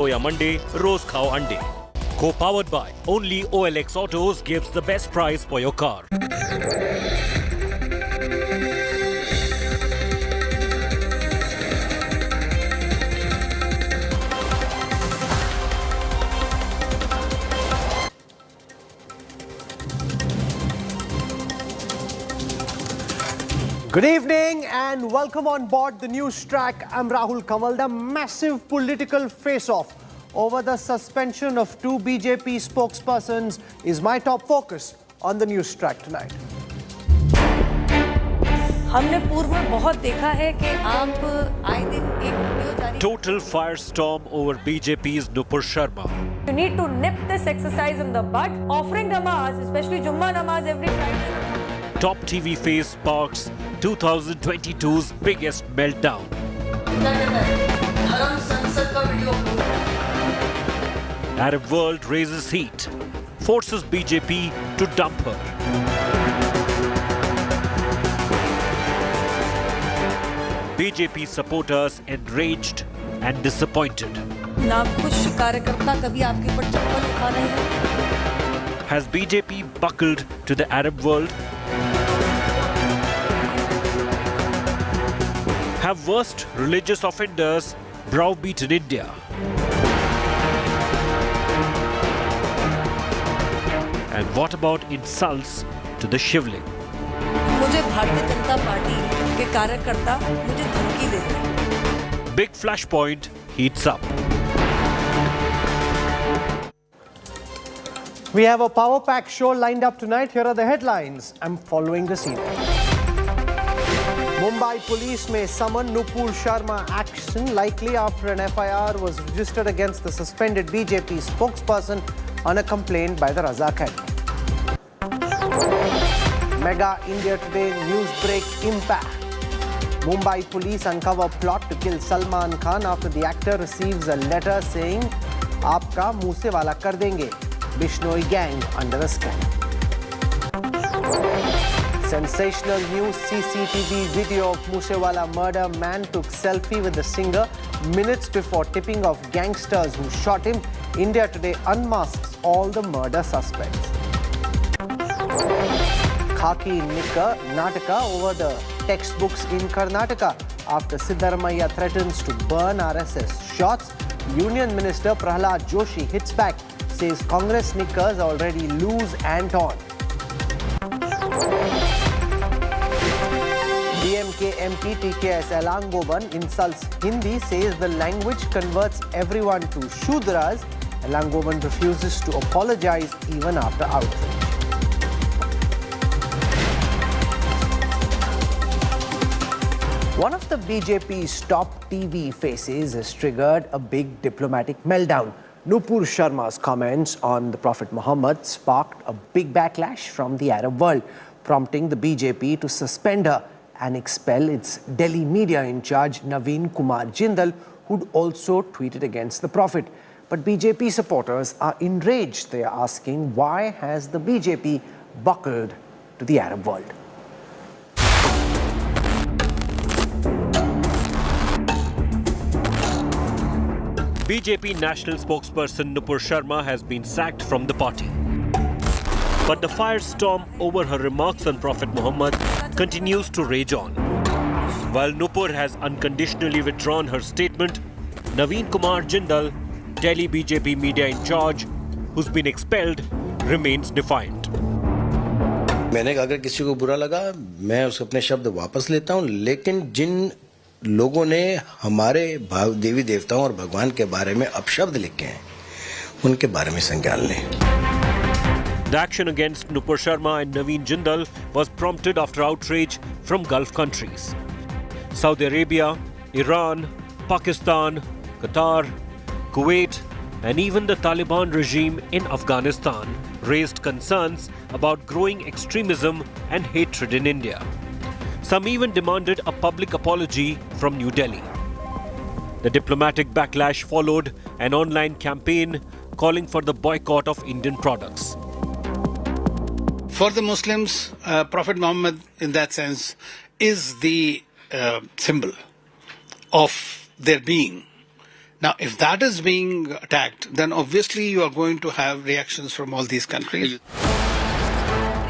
या मंडे रोज खाओ अंडे. Co-powered by only OLX Autos gives the best price for your car. Good evening and welcome on board the Newstrack. I'm Rahul Kanwal. The massive political face-off over the suspension of two BJP spokespersons is my top focus on the Newstrack tonight. हमने पूर्व में बहुत देखा है कि आप आए दिन एक वीडियो जारी Total firestorm over BJP's Nupur Sharma. You need to nip this exercise in the bud. Offering namaz, especially Jummah namaz every Friday. Top TV face sparks 2022's biggest meltdown. Arab world raises heat, forces BJP to dump her. BJP supporters enraged and disappointed. ना खुश कार्यकर्ता कभी आपके ऊपर चप्पल उठा रहे हैं. Has BJP buckled to the Arab world? Have worst religious offenders browbeaten India? And what about insults to the Shivling? मुझे भारतीय जनता पार्टी के कार्यकर्ता मुझे धमकी दे रहे हैं. Big flashpoint heats up. We have a power-packed show lined up tonight. Here are the headlines. I'm following the scene. Mumbai police may summon Nupur Sharma action likely after an FIR was registered against the suspended BJP spokesperson on a complaint by the Razak head. Mega India Today news break impact. Mumbai police uncover plot to kill Salman Khan after the actor receives a letter saying, "Aapka Moosewala kar denge." Bishnoi gang under a scan. Sensational news CCTV video of Moosewala murder. Man took selfie with the singer minutes before tipping off gangsters who shot him. India Today unmasks all the murder suspects. Khaki knicker Nataka over the textbooks in Karnataka after Siddaramaiah threatens to burn RSS shots. Union Minister Prahlad Joshi hits back, says Congress knickers already loose and torn. DMK MP TKS Elangovan insults Hindi, says the language converts everyone to Shudras. Elangovan refuses to apologize even after outrage. One of the BJP's top TV faces has triggered a big diplomatic meltdown. Nupur Sharma's comments on the Prophet Muhammad sparked a big backlash from the Arab world, prompting the BJP to suspend her and expel its Delhi media in charge Naveen Kumar Jindal, who'd also tweeted against the Prophet. But BJP supporters are enraged. They are asking, why has the BJP buckled to the Arab world? BJP national spokesperson Nupur Sharma has been sacked from the party. But the firestorm over her remarks on Prophet Muhammad continues to rage on. While Nupur has unconditionally withdrawn her statement, Naveen Kumar Jindal, Delhi BJP media in charge, who's been expelled, remains defiant. मैंने अगर किसी को बुरा लगा मैं उसके अपने शब्द वापस लेता हूं, लेकिन जिन लोगों ने हमारे देवी देवताओं और भगवान के बारे में अपशब्द लिखे हैं उनके बारे में संज्ञान लें. The action against Nupur Sharma and Naveen Jindal was prompted after outrage from Gulf countries. Saudi Arabia, Iran, Pakistan, Qatar, Kuwait, and even the Taliban regime in Afghanistan raised concerns about growing extremism and hatred in India. Some even demanded a public apology from New Delhi. The diplomatic backlash followed an online campaign calling for the boycott of Indian products. For the Muslims, Prophet Muhammad, in that sense, is the symbol of their being. Now, if that is being attacked, then obviously you are going to have reactions from all these countries.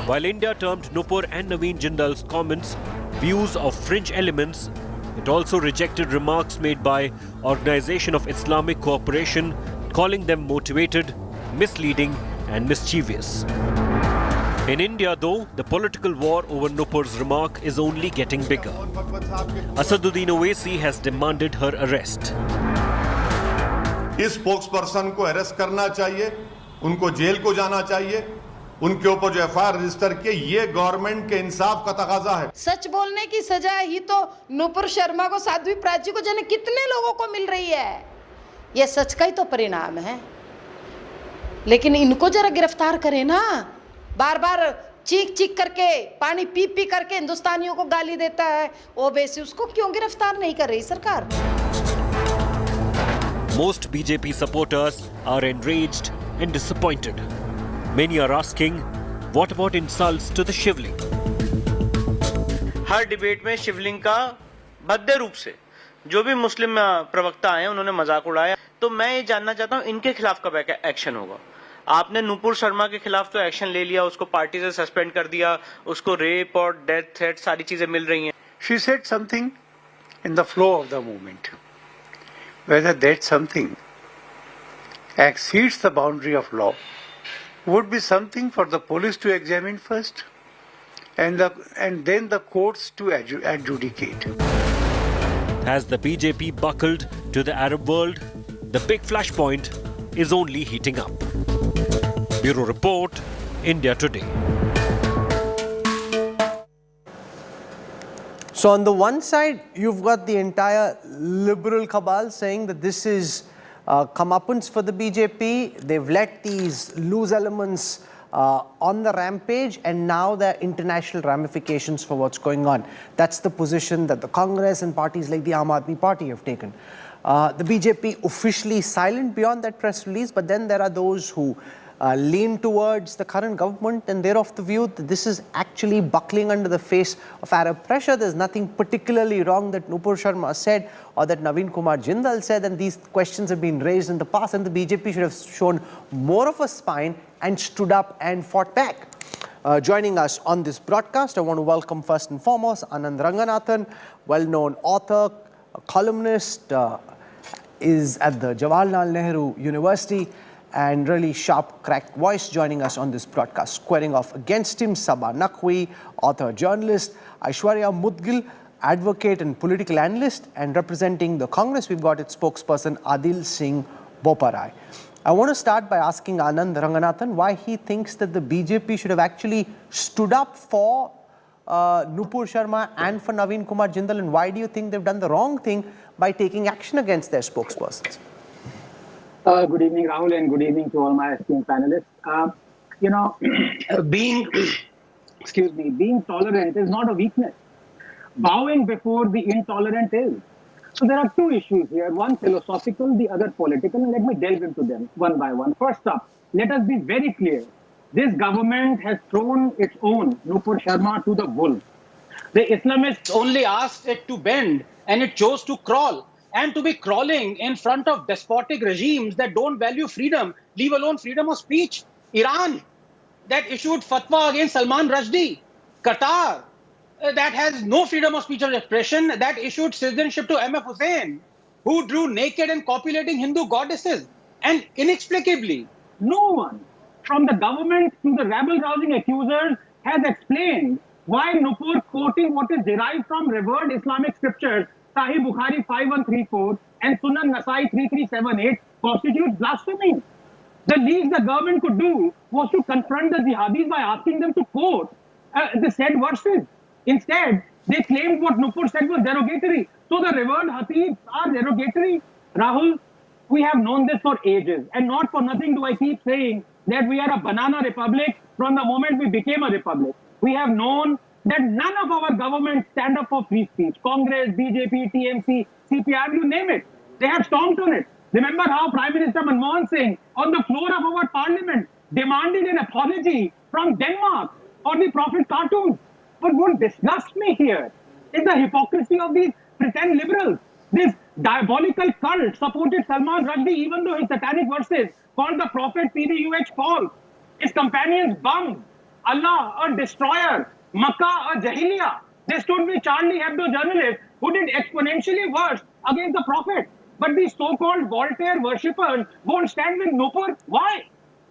While India termed Nupur and Naveen Jindal's comments views of fringe elements, it also rejected remarks made by Organization of Islamic Cooperation, calling them motivated, misleading and mischievous. In India, though, the political war over Nupur's remark is only getting bigger. Asaduddin Owaisi has demanded her arrest. इस spokesperson को arrest करना चाहिए, उनको jail को जाना चाहिए, उनके ऊपर जो एफआईआर रजिस्टर किए, ये गवर्नमेंट के इंसाफ का तकाजा है। सच बोलने की सजा ही तो नुपुर शर्मा को, साध्वी प्राची को, जाने कितने लोगों को मिल रही है। ये सच का ही तो परिणाम है। लेकिन इनको जरा गिरफ्तार करें ना। बार बार चीख चीख करके, पानी पी पी करके हिंदुस्तानियों को गाली देता है ओवैसी, उसको क्यों गिरफ्तार नहीं कर रही सरकार? Most BJP supporters are enraged and disappointed. Many are asking, what about insults to the Shivling? Her debate में शिवलिंग का भद्दे रूप से जो भी मुस्लिम प्रवक्ता आए उन्होंने मजाक उड़ाया। तो मैं ये जानना चाहता हूँ इनके खिलाफ कब एक्शन होगा? आपने नुपुर शर्मा के खिलाफ तो एक्शन ले लिया, उसको पार्टी से सस्पेंड कर दिया, उसको रेप और डेथ थ्रेट सारी चीजें मिल रही हैं। She said something in the flow of the movement. Whether that something exceeds the boundary of law would be something for the police to examine first and then the courts to adjudicate. Has the BJP buckled to the Arab world? The big flashpoint is only heating up. Bureau Report, India Today. So on the one side, you've got the entire liberal cabal saying that this is comeuppance for the BJP. They've let these loose elements on the rampage, and now there are international ramifications for what's going on. That's the position that the Congress and parties like the Aam Aadmi Party have taken. The BJP officially silent beyond that press release, but then there are those who lean towards the current government, and they're of the view that this is actually buckling under the face of Arab pressure. There's nothing particularly wrong that Nupur Sharma said or that Naveen Kumar Jindal said, and these questions have been raised in the past, and the BJP should have shown more of a spine and stood up and fought back. Joining us on this broadcast, I want to welcome first and foremost Anand Ranganathan, well-known author, a columnist, is at the Jawaharlal Nehru University, and really sharp, cracked voice joining us on this broadcast. Squaring off against him, Sabah Naqvi, author, journalist, Aishwarya Mudgil, advocate and political analyst, and representing the Congress, we've got its spokesperson, Adil Singh Boparai. I want to start by asking Anand Ranganathan why he thinks that the BJP should have actually stood up for Nupur Sharma and for Naveen Kumar Jindal, and why do you think they've done the wrong thing by taking action against their spokespersons? Good evening, Rahul, and good evening to all my esteemed panelists. Being tolerant is not a weakness. Bowing before the intolerant is. So there are two issues here, one philosophical, the other political, and let me delve into them one by one. First up, let us be very clear. This government has thrown its own Nupur Sharma to the wolves. The Islamists only asked it to bend, and it chose to crawl. And to be crawling in front of despotic regimes that don't value freedom, leave alone freedom of speech. Iran, that issued fatwa against Salman Rushdie. Qatar, that has no freedom of speech or expression, that issued citizenship to M.F. Hussain, who drew naked and copulating Hindu goddesses. And inexplicably, no one, from the government to the rabble-rousing accusers, has explained why Nupur, quoting what is derived from revered Islamic scriptures, Sahih Bukhari 5134 and Sunan Nasai 3378, constitutes blasphemy. The least the government could do was to confront the jihadis by asking them to quote the said verses. Instead, they claimed what Nupur said was derogatory. So the revered hadiths are derogatory. Rahul, we have known this for ages, and not for nothing do I keep saying that we are a banana republic from the moment we became a republic. We have known that none of our governments stand up for free speech. Congress, BJP, TMC, CPR, you name it. They have stomped on it. Remember how Prime Minister Manmohan Singh, on the floor of our parliament, demanded an apology from Denmark for the Prophet cartoons. But what disgusts me here is the hypocrisy of these pretend liberals. This diabolical cult supported Salman Rushdie even though his satanic verses called the Prophet PDUH false. His companions bummed. Allah a destroyer. Makkah a jahiliya. They stood with Charlie Hebdo journalists who did exponentially worse against the Prophet. But these so-called Voltaire worshippers won't stand with Nupur. Why?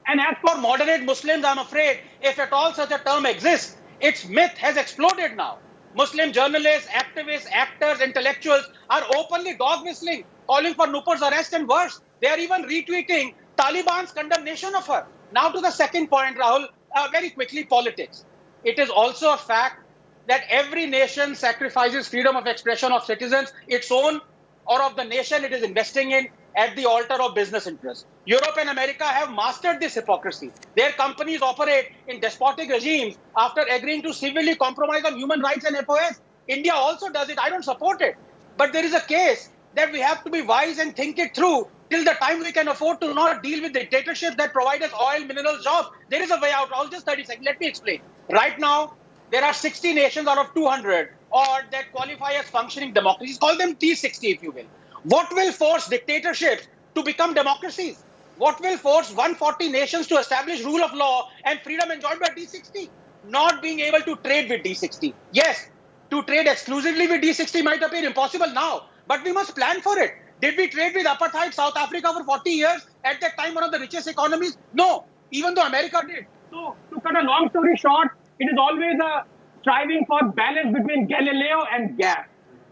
And as for moderate Muslims, I'm afraid, if at all such a term exists, its myth has exploded now. Muslim journalists, activists, actors, intellectuals are openly dog whistling, calling for Nupur's arrest and worse. They are even retweeting Taliban's condemnation of her. Now to the second point, Rahul, very quickly, politics. It is also a fact that every nation sacrifices freedom of expression of citizens, its own or of the nation it is investing in, at the altar of business interests. Europe and America have mastered this hypocrisy. Their companies operate in despotic regimes after agreeing to civilly compromise on human rights and FOS. India also does it. I don't support it. But there is a case that we have to be wise and think it through till the time we can afford to not deal with dictatorships that provide us oil, minerals, jobs. There is a way out. I'll just 30 seconds. Let me explain. Right now, there are 60 nations out of 200 or that qualify as functioning democracies. Call them T60 if you will. What will force dictatorships to become democracies? What will force 140 nations to establish rule of law and freedom enjoyed by D60? Not being able to trade with D60. Yes, to trade exclusively with D60 might appear impossible now, but we must plan for it. Did we trade with apartheid South Africa for 40 years? At that time, one of the richest economies? No, even though America did. So, to cut a long story short, it is always a striving for balance between Galileo and gas.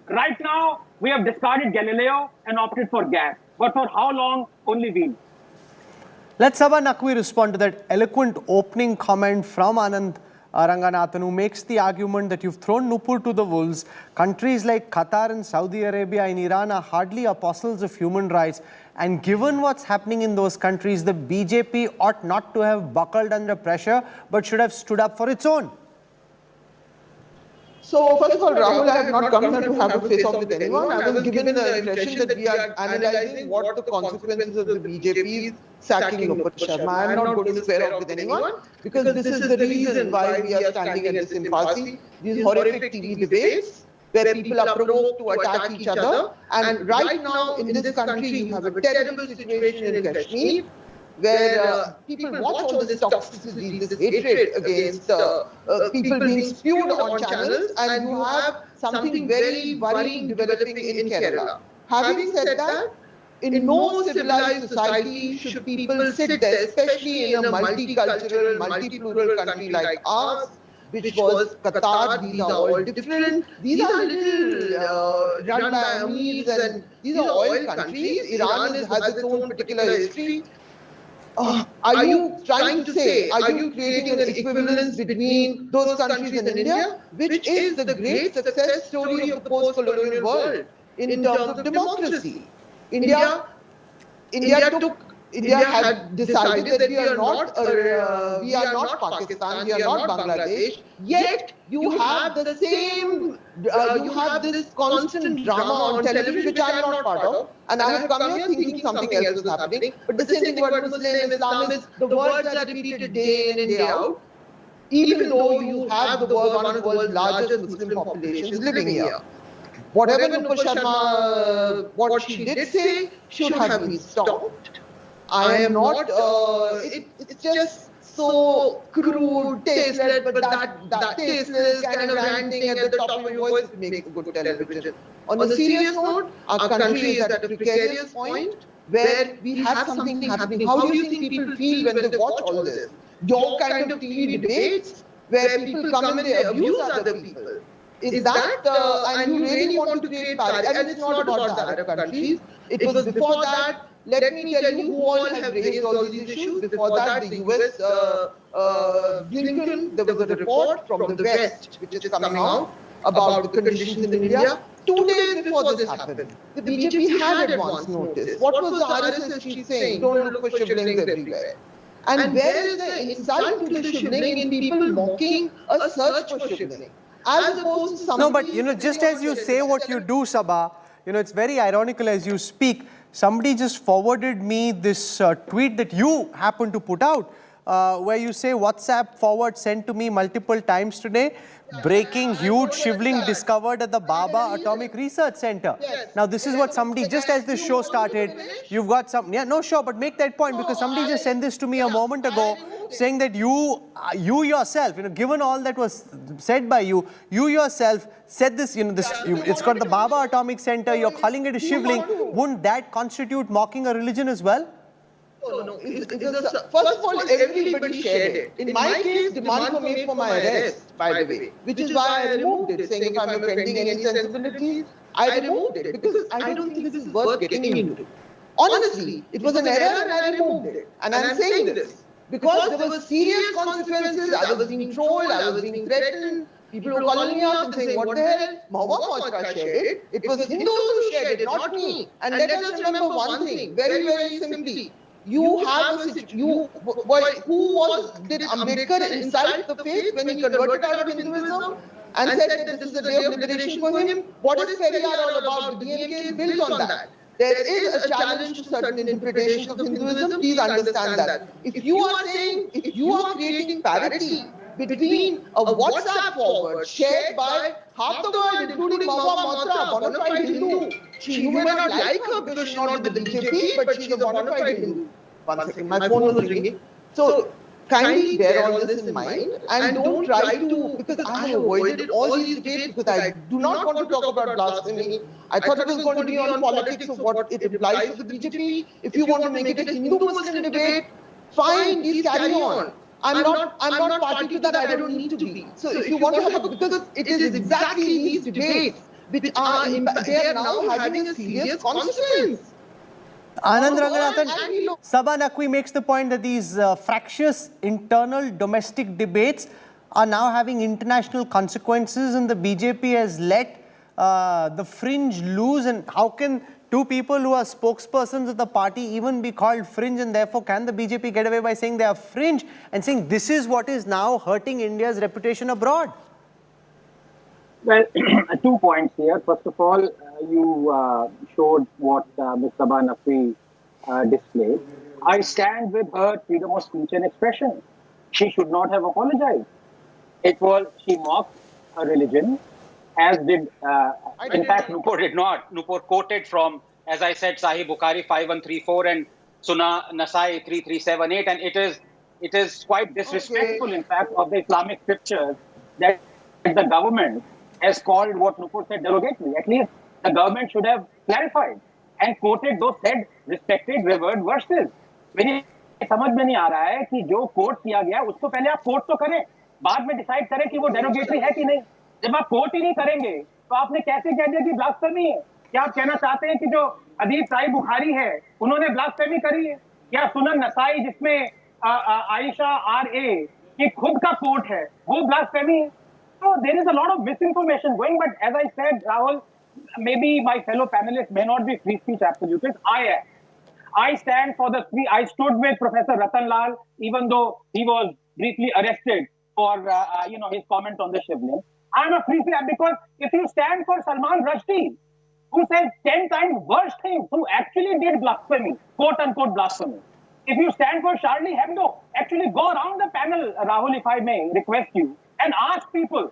Right now, we have discarded Galileo and opted for gas. But for how long, only we know. Let Sabha Naqvi respond to that eloquent opening comment from Anand Ranganathan, who makes the argument that you've thrown Nupur to the wolves. Countries like Qatar and Saudi Arabia and Iran are hardly apostles of human rights. And given what's happening in those countries, the BJP ought not to have buckled under pressure, but should have stood up for its own. So, first of all, Rahul, I have not come here to have a face-off with anyone. I was given the impression that we are analysing what the consequences of the BJP's sacking Nupur Sharma. I am not going to square off with anyone because this is the reason why we are standing at this impasse. These horrific TV debates where people are provoked to attack each other. And right now in this country, you have a terrible situation in Kashmir, where people watch all this toxicity, this hatred against people being spewed on channels, and you have something very worrying developing in Kerala. Having said that, in no civilized society should people sit there, especially in a multicultural, multi-plural country like ours, which was Qatar. These are all different. These are little run by Amirs, and these are oil countries. Iran has its own particular history. Are you trying to say, are you creating an equivalence between those countries and India, which is the great success story of the post-colonial world in terms of democracy? India had decided that we are not Pakistan, we are not Bangladesh, yet you have the same, you have this constant drama on television, which I am not part of, and I have come here thinking something else is happening. But the same thing about Muslim, Islam is, the words are repeated day in and day out, even though you have one of the world's largest Muslim populations living here. Whatever Nupur Sharma, what she did say, should have been stopped. I am not, it's just so crude, tasteless, but that tasteless kind of ranting at the top of your voice makes good television. On a serious note, our country is at a precarious point where we have something happening. How do you think people feel when they watch all this? Your kind of TV debates where people come and they abuse other people. Is that, and you really want to create parity, and it's not about the Arab countries. It was before that. Let me tell you who all have raised all these issues. Before that, the US, Blinken, there was a report from the West, which is coming out, about the conditions in India. 2 days before this happened, the BJP had advance notice. What was the RSS chief saying? Don't look for shivlings everywhere. And where is the insult to the shivling in people mocking a search for shivling? As opposed to something... No, but, just as you say what you do, Sabha, it's very ironical as you speak. Somebody just forwarded me this tweet that you happened to put out, where you say WhatsApp forward sent to me multiple times today. Breaking huge shivling discovered at the Baba Atomic Research Center. Now this is what somebody, just as this show started, you've got some, no sure, but make that point, because somebody just sent this to me a moment ago saying that you yourself, given all that was said by you yourself said this, it's got the Baba Atomic Center, you're calling it a shivling. Wouldn't that constitute mocking a religion as well? No. First of all, everybody shared it. In my case, demands were made for my arrest, by the way, which is why I removed it, saying if I'm offending any sensibilities, I removed it, because I don't think this is worth getting into. Honestly, it was an error and I removed it. And I'm saying this because there were serious consequences. I was being trolled, I was being threatened. People were calling me out and saying, what the hell? Mahwa Mojka shared it. It was Hindus who shared it, not me. And let us remember one thing, very, very simply. You have a situation, did Ambedkar insult the faith when he converted out of Hinduism and said that this is a day of liberation for him? What is Periyar all about? The DMK is built on that. There is a challenge to certain interpretations of Hinduism. Please understand that. If you are creating parity between a WhatsApp forward shared by half the world, including Mahwa Matra, a bona fide Hindu. You may not like her because she's not with the BJP, but she's a bona fide Hindu. One second, my phone was ringing. So kindly bear all this in mind and don't try to, because I have avoided all these debates because I do not want to talk about blasphemy. I thought it was going to be on politics of what it implies to the BJP. If you want to make it a Hindu-Muslim debate, fine, please carry on. I'm not party to that, I don't need to be. So if you want to have, because it is exactly these debates which are now having a serious consequence. Anand Ranganathan, Sabha Naqvi makes the point that these fractious internal domestic debates are now having international consequences, and the BJP has let the fringe loose. And how can two people who are spokespersons of the party even be called fringe, and therefore can the BJP get away by saying they are fringe and saying this is what is now hurting India's reputation abroad? Well, 2 points here. First of all, you showed what Ms. Sabha Naqvi displayed. I stand with her freedom of speech and expression. She should not have apologized. She mocked her religion, as did, in fact, Nupur did not. Nupur quoted from, as I said, Sahih Bukhari 5134 and Sunnah Nasai 3378, and it is quite disrespectful, in fact, of the Islamic scriptures that the government has called what Nupur said derogatory. At least the government should have clarified and quoted those said respected revered verses. मेरी समझ में नहीं आ रहा है कि जो coat किया गया उसको पहले आप कोट तो करें, बाद में डिसाइड करें कि वो डेरोगेटरी है कि नहीं. जब आप कोट ही नहीं करेंगे तो आपने कैसे कह दिया कि ब्लास्फेमी है? क्या आप कहना चाहते हैं कि जो हदीस साहिह बुखारी है उन्होंने ब्लास्फेमी करी है? क्या सुनन नसाई जिसमें आयशा RA की खुद का कोट है वो ब्लास्फेमी है? So there is a lot of misinformation going, but as I said, Rahul, maybe my fellow panelists may not be free speech absolutists. I am. I stand for the free. I stood with Professor Ratan Lal, even though he was briefly arrested for his comment on the Shivling. I'm a free speech because if you stand for Salman Rushdie, who says 10 times worse things, who actually did blasphemy, quote unquote blasphemy. If you stand for Charlie Hebdo, actually go around the panel, Rahul, if I may request you, and ask people,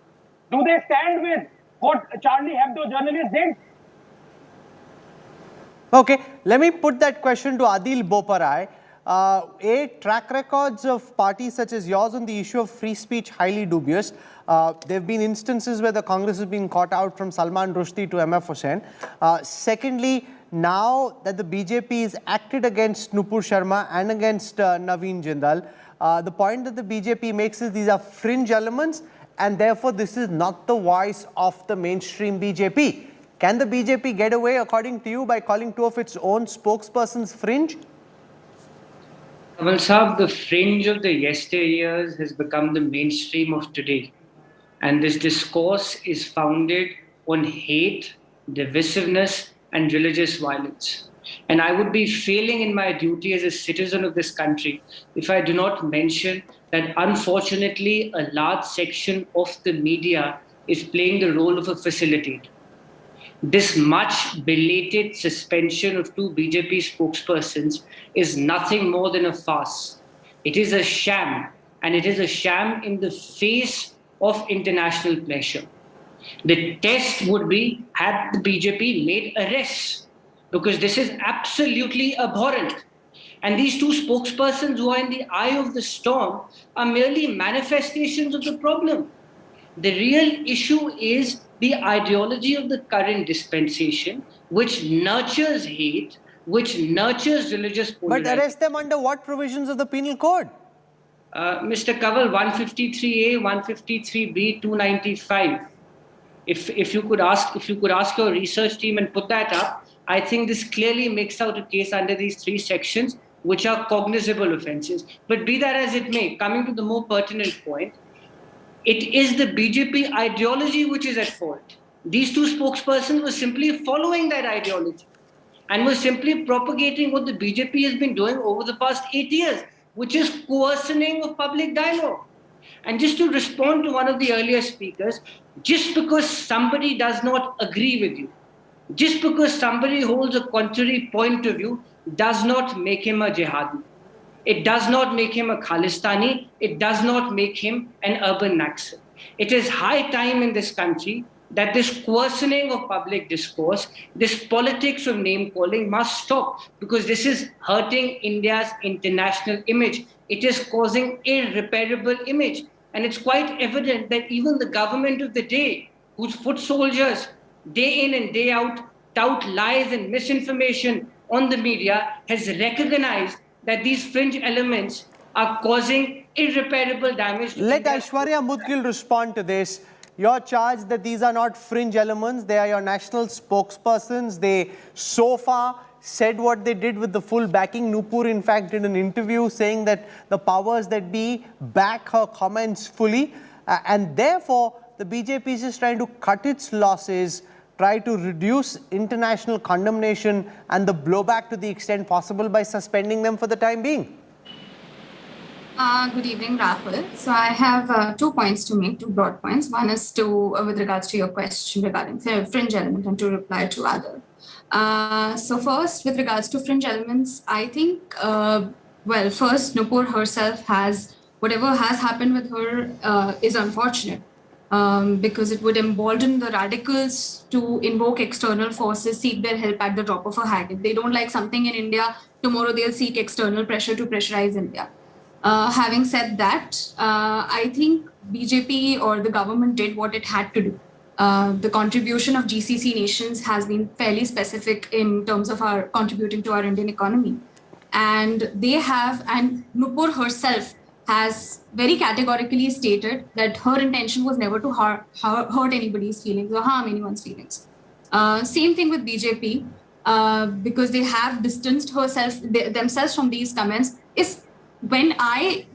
do they stand with what Charlie Hebdo journalists did? Okay, let me put that question to Adil Boparai. Track records of parties such as yours on the issue of free speech highly dubious. There have been instances where the Congress has been caught out, from Salman Rushdie to MF Hussain. Secondly, now that the BJP has acted against Nupur Sharma and against Naveen Jindal, the point that the BJP makes is these are fringe elements and therefore this is not the voice of the mainstream BJP. Can the BJP get away, according to you, by calling two of its own spokespersons fringe? Well, Saab, the fringe of the yesteryears has become the mainstream of today. And this discourse is founded on hate, divisiveness, and religious violence. And I would be failing in my duty as a citizen of this country if I do not mention that, unfortunately, a large section of the media is playing the role of a facilitator. This much belated suspension of two BJP spokespersons is nothing more than a farce. It is a sham, and it is a sham in the face of international pressure. The test would be, had the BJP made arrests, because this is absolutely abhorrent. And these two spokespersons who are in the eye of the storm are merely manifestations of the problem. The real issue is the ideology of the current dispensation, which nurtures hate, which nurtures religious polarization. But arrest them under what provisions of the penal code? Mr. Kanwal, 153A, 153B, 295. If you could ask your research team and put that up, I think this clearly makes out a case under these three sections, which are cognizable offences. But be that as it may, coming to the more pertinent point, it is the BJP ideology which is at fault. These two spokespersons were simply following that ideology and were simply propagating what the BJP has been doing over the past 8 years, which is coercioning of public dialogue. And just to respond to one of the earlier speakers, just because somebody does not agree with you, just because somebody holds a contrary point of view, does not make him a jihadi. It does not make him a Khalistani. It does not make him an urban Naxal. It is high time in this country that this coercioning of public discourse, this politics of name-calling must stop, because this is hurting India's international image. It is causing irreparable image. And it's quite evident that even the government of the day, whose foot soldiers day in and day out tout lies and misinformation on the media, has recognized that these fringe elements are causing irreparable damage. Let Aishwarya Mudgil respond to this. Your charge that these are not fringe elements, they are your national spokespersons. They so far said what they did with the full backing. Nupur, in fact, did an interview saying that the powers that be back her comments fully. And therefore, the BJP is just trying to cut its losses, try to reduce international condemnation and the blowback to the extent possible by suspending them for the time being. Good evening, Rahul. So I have 2 points to make, 2 broad points. One is with regards to your question regarding fringe element, and to reply to other. So first, with regards to fringe elements, I think, first, Nupur herself whatever has happened with her is unfortunate. Because it would embolden the radicals to invoke external forces, seek their help at the drop of a hat. If they don't like something in India, tomorrow they'll seek external pressure to pressurize India. Having said that, I think BJP or the government did what it had to do. The contribution of GCC nations has been fairly specific in terms of our contributing to our Indian economy. And Nupur herself has very categorically stated that her intention was never to hurt anybody's feelings or harm anyone's feelings. Same thing with BJP, because they have distanced themselves from these comments. Is when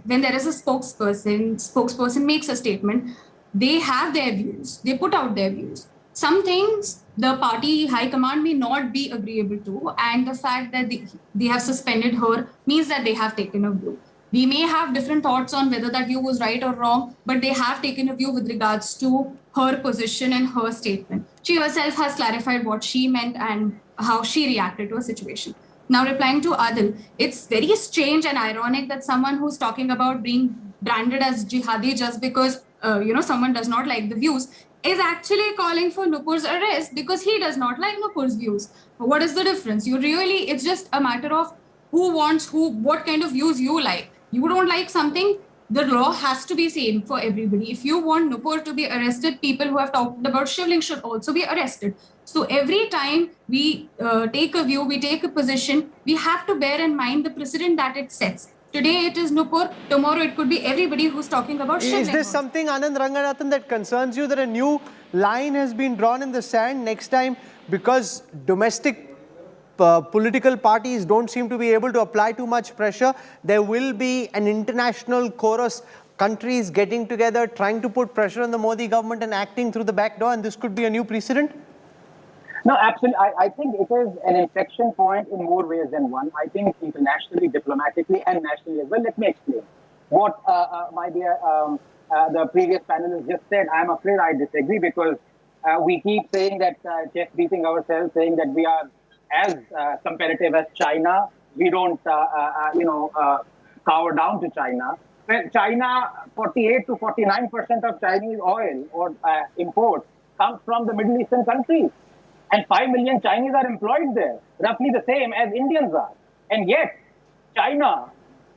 there is a spokesperson makes a statement, they have their views, they put out their views. Some things the party high command may not be agreeable to, and the fact that they have suspended her means that they have taken a view. We may have different thoughts on whether that view was right or wrong, but they have taken a view with regards to her position and her statement. She herself has clarified what she meant and how she reacted to a situation. Now, replying to Adil, it's very strange and ironic that someone who's talking about being branded as jihadi just because someone does not like the views is actually calling for Nupur's arrest because he does not like Nupur's views. What is the difference? It's just a matter of what kind of views you like. You don't like something, the law has to be same for everybody. If you want Nupur to be arrested, people who have talked about shivling should also be arrested. So every time we take a view, we take a position, we have to bear in mind the precedent that it sets. Today it is Nupur, tomorrow it could be everybody who's talking about shivling. Is this something, Anand Ranganathan, that concerns you, that a new line has been drawn in the sand next time because domestic political parties don't seem to be able to apply too much pressure? There will be an international chorus, countries getting together, trying to put pressure on the Modi government and acting through the back door, and this could be a new precedent? No, absolutely. I think it is an inflection point in more ways than one. I think internationally, diplomatically, and nationally as well. Let me explain. What my dear the previous panelist just said, I'm afraid I disagree, because we keep saying that, chest beating ourselves, saying that we are as competitive as China. We don't, cower down to China. When China, 48 to 49% of Chinese oil or imports comes from the Middle Eastern countries. And 5 million Chinese are employed there, roughly the same as Indians are. And yet, China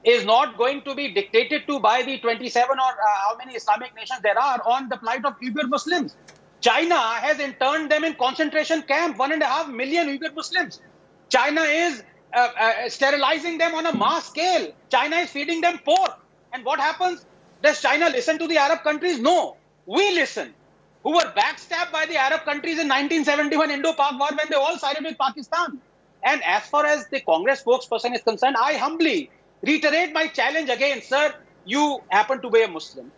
is not going to be dictated to by the 27 or how many Islamic nations there are on the plight of Uyghur Muslims. China has interned them in concentration camp, 1.5 million Uyghur Muslims. China is sterilizing them on a mass scale. China is feeding them pork. And what happens? Does China listen to the Arab countries? No. We listen. Who were backstabbed by the Arab countries in 1971 Indo-Pak war when they all sided with Pakistan. And as far as the Congress spokesperson is concerned, I humbly reiterate my challenge again, sir. You happen to be a Muslim.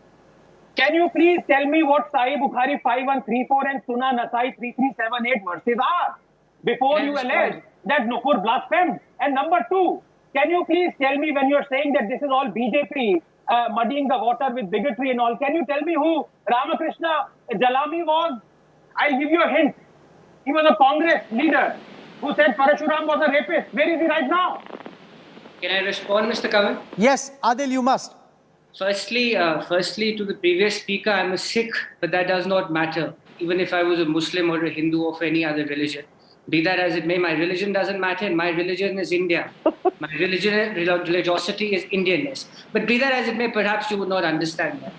Can you please tell me what Sahih Bukhari 5134 and Sunan Nasai 3378 verses are before you allege that Nupur blasphemed? And number two, can you please tell me, when you're saying that this is all BJP muddying the water with bigotry and all, can you tell me who Ramakrishna Jalami was? I'll give you a hint. He was a Congress leader who said Parashuram was a rapist. Where is he right now? Can I respond, Mr. Kanwal? Yes, Adil, you must. Firstly, to the previous speaker, I'm a Sikh, but that does not matter. Even if I was a Muslim or a Hindu or any other religion. Be that as it may, my religion doesn't matter, and my religion is India. My religiosity is Indianness. But be that as it may, perhaps you would not understand that.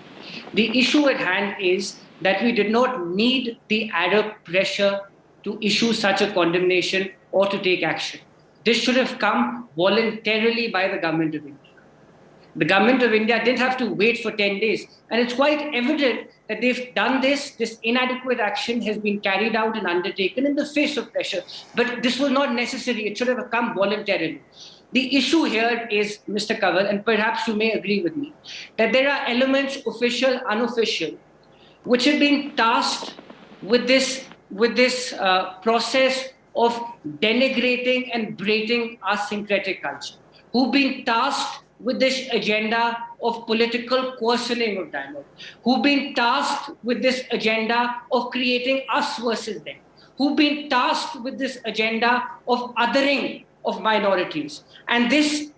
The issue at hand is that we did not need the Arab pressure to issue such a condemnation or to take action. This should have come voluntarily by the government of India. The government of India didn't have to wait for 10 days. And it's quite evident that they've done this. This inadequate action has been carried out and undertaken in the face of pressure. But this was not necessary. It should have come voluntarily. The issue here is, Mr. Kanwal, and perhaps you may agree with me, that there are elements, official, unofficial, which have been tasked with this process of denigrating and braiding our syncretic culture, who've been tasked with this agenda of political coercioning of dialogue, who've been tasked with this agenda of creating us versus them, who've been tasked with this agenda of othering of minorities. And this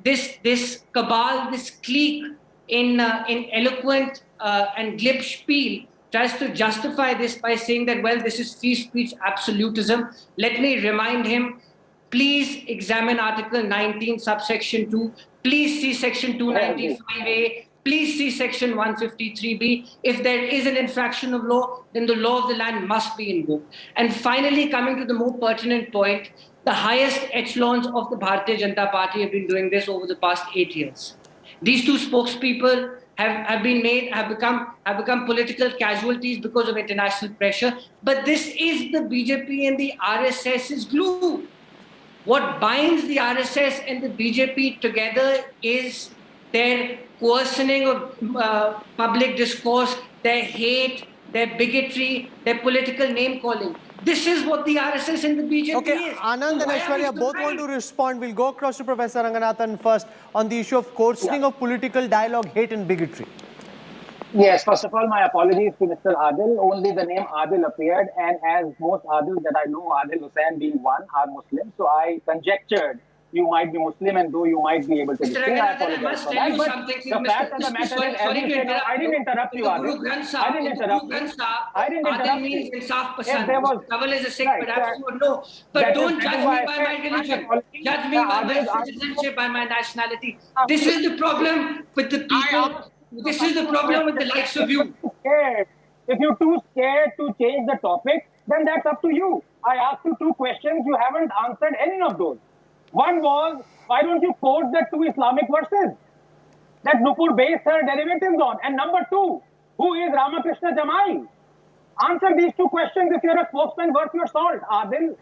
cabal, this clique in eloquent and glib spiel tries to justify this by saying that, well, this is free speech absolutism. Let me remind him, please examine Article 19, subsection 2. Please see Section 295A. Please see Section 153B. If there is an infraction of law, then the law of the land must be invoked. And finally, coming to the more pertinent point, the highest echelons of the Bharatiya Janata Party have been doing this over the past 8 years. These two spokespeople have become political casualties because of international pressure. But this is the BJP and the RSS's glue. What binds the RSS and the BJP together is their coercioning of public discourse, their hate, their bigotry, their political name-calling. This is what the RSS and the BJP is. Anand and Aishwarya both want to respond. We'll go across to Professor Ranganathan first on the issue of coercioning of political dialogue, hate and bigotry. Yes, first of all, my apologies to Mr. Adil. Only the name Adil appeared, and as most Adil that I know, Adil Hussain being one, are Muslim. So I conjectured you might be Muslim, and though you might be able to distinguish, I apologize for that. But the fact of the matter is, I didn't interrupt you, Adil. I didn't interrupt you. I didn't interrupt you. If there was... Kanwal is a Sikh, perhaps you would know. But don't judge me by my religion. Judge me by my citizenship, by my nationality. This is the problem with the people. This is the problem with the likes of you. If you're too scared to change the topic, then that's up to you. I asked you two questions. You haven't answered any of those. One was, why don't you quote the two Islamic verses that Nupur based her derivatives on? And number two, who is Ramakrishna Jamai? Answer these two questions if you're a spokesman worth your salt, Adil.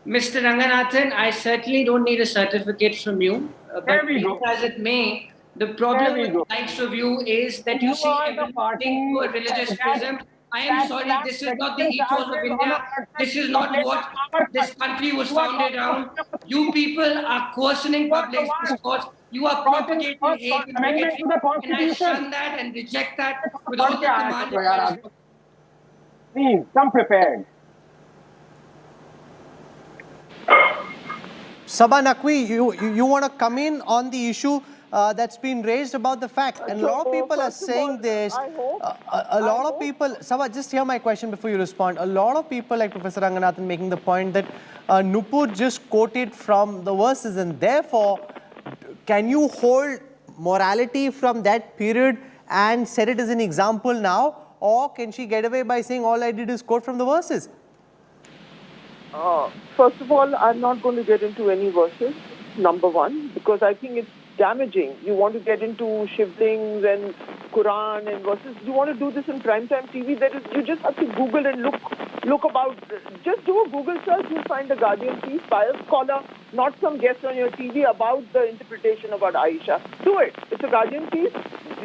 Mr. Ranganathan, I certainly don't need a certificate from you. But as it may, the problem with the likes of you is that you see everything to a religious prism. I am sorry, this is not the ethos of India. This is not what this country was founded on. You people are coercioning public discourse. You are propagating hate and bigotry. And I shun that and reject that with all the command. Please, come prepared. Sabha Naqvi, you want to come in on the issue that's been raised about the fact, and a lot of people are saying this. A lot of people, Sabha, just hear my question before you respond. A lot of people like Professor Ranganathan making the point that Nupur just quoted from the verses, and therefore, can you hold morality from that period and set it as an example now, or can she get away by saying all I did is quote from the verses? First of all, I'm not going to get into any verses, number one, because I think it's damaging. You want to get into shivlings and Quran and verses. You want to do this in primetime TV. You just have to Google and look about. Just do a Google search. You'll find a Guardian piece by a scholar, not some guest on your TV, about the interpretation about Aisha. Do it. It's a Guardian piece.